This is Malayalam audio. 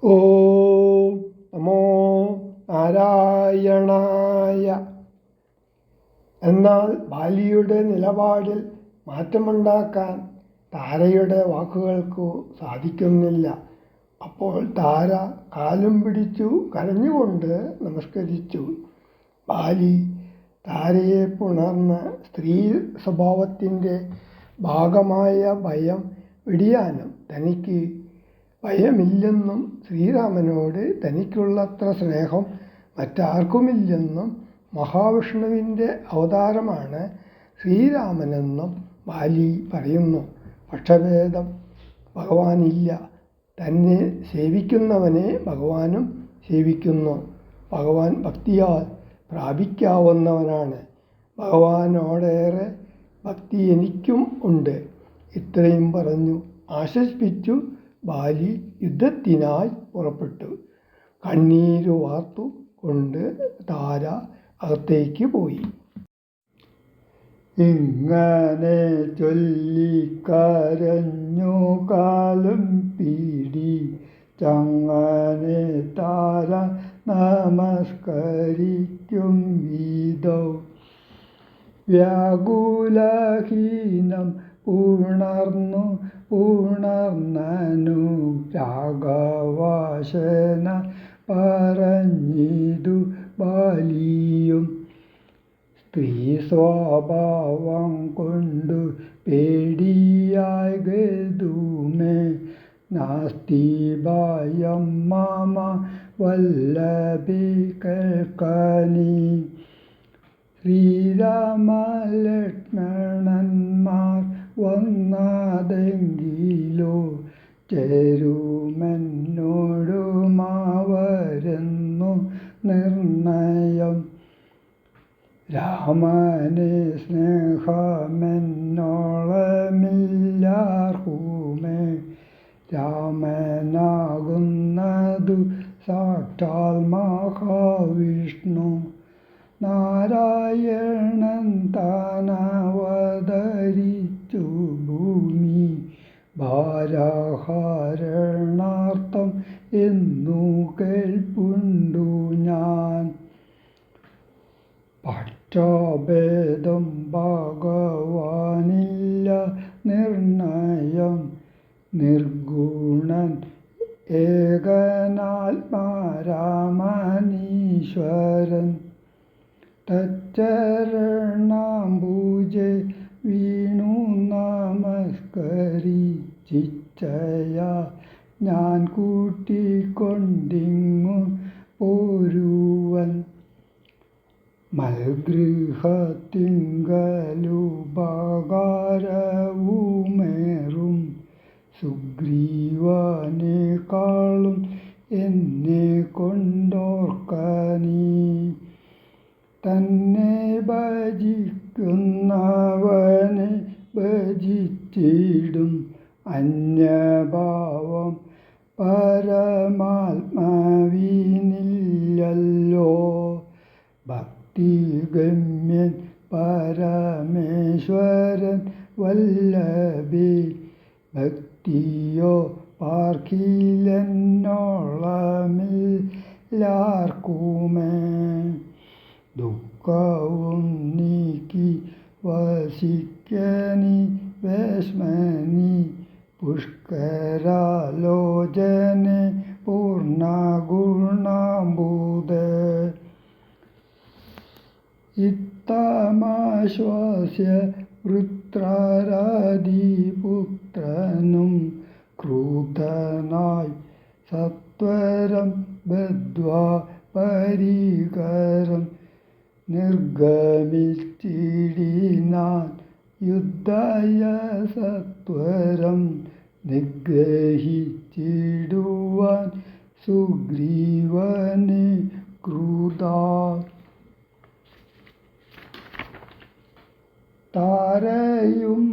ഓം നമോ നാരായണായ. എന്നാൽ ബാലിയുടെ നിലപാടിൽ മാറ്റമുണ്ടാക്കാൻ താരയുടെ വാക്കുകൾക്കു സാധിക്കുന്നില്ല. അപ്പോൾ താര കാലും പിടിച്ചു കരഞ്ഞുകൊണ്ട് നമസ്കരിച്ചു. ബാലി താരയെ പുണർന്ന് സ്ത്രീ സ്വഭാവത്തിൻ്റെ ഭാഗമായ ഭയം വെടിയാനും തനിക്ക് ഭയമില്ലെന്നും ശ്രീരാമനോട് തനിക്കുള്ളത്ര സ്നേഹം മറ്റാർക്കുമില്ലെന്നും മഹാവിഷ്ണുവിൻ്റെ അവതാരമാണ് ശ്രീരാമനെന്നും ബാലി പറയുന്നു. പക്ഷഭേദം ഭഗവാനില്ല. തന്നെ സേവിക്കുന്നവനെ ഭഗവാനും സേവിക്കുന്നു. ഭഗവാൻ ഭക്തിയാൽ പ്രാപിക്കാവുന്നവനാണ്. ഭഗവാനോടേറെ ഭക്തി എനിക്കും ഉണ്ട്. ഇത്രയും പറഞ്ഞു ആശ്വസിപ്പിച്ചു ബാലി യുദ്ധത്തിനായി പുറപ്പെട്ടു. കണ്ണീരു വാർത്തു കൊണ്ട് താര അകത്തേക്ക് പോയി. ഇങ്ങനെ ചൊല്ലിക്കരഞ്ഞു കാലും പിടിച്ചങ്ങനെ താര നമസ്കരിക്കും വിധൗ വ്യാകുലഹീനം പുണർന്നനു രാഘവാശന പറഞ്ഞിതു ബാലിയും. സ്ത്രീ സ്വഭാവം കൊണ്ടു പേടിയായി ഗതുമേ നാസ്തി ഭയം മമ വല്ലഭി കേൾക്കനി. ശ്രീരാമലക്ഷ്മണന്മാർ വന്നതെങ്കിലോ ചേരുമെന്നോടുമാവരെന്നു നിർണയം. രാമനെ സ്നേഹമെന്നോളമില്ലാർഹുമേ രാമനാകുന്നതു സാക്ഷാൽ മഹാവിഷ്ണു. നാരായണൻ താനവതരിച്ചു ഭൂമി ഭാരഹരണാർത്ഥം എന്നു കേൾപ്പുണ്ടു ഞാൻ. പക്ഷഭേദം ഭഗവാനില്ല നിർണയം. നിർഗുണൻ ഏകനാത്മാരാമനീശ്വരൻ. തച്ചരണാംബുജെ വീണു നമസ്കരിച്ചിച്ഛയാ ഞാൻ കൂട്ടിക്കൊണ്ടിങ്ങു പോരുവൻ. മൽഗൃഹത്തിങ്കലുപകാരവുമേറും സുഗ്രീവനേക്കാളും എന്നെ കൊണ്ടോർക്കനീ. തന്നെ ഭജിക്കുന്നവനെ ഭജിച്ചിടും അന്യഭാവം പരമാത്മാവിനില്ലല്ലോ. ഭക്തിഗമ്യൻ പരമേശ്വരൻ വല്ലഭേ ഭക്തിയോ പാർക്കില്ലെന്നോളമില്ലാർക്കുമേ. ദുഃഖവും നീക്കി വസിക്കനി വേശ്മനി പുഷ്കരാലോചനെ പൂർണ്ണഗുണാംബുദേ. ഇത്തമാശ്വാസ്യ വൃത്രരതിപുത്രനും ക്രുദ്ധനായി സത്വരം ബദ്ധ്വാ പരികരം നിർഗമിച്ചിടിനാൻ യുദ്ധായ സത്വരം നിഗ്രഹിച്ചിടുവാൻ സുഗ്രീവനെ ക്രുധാ. താരയും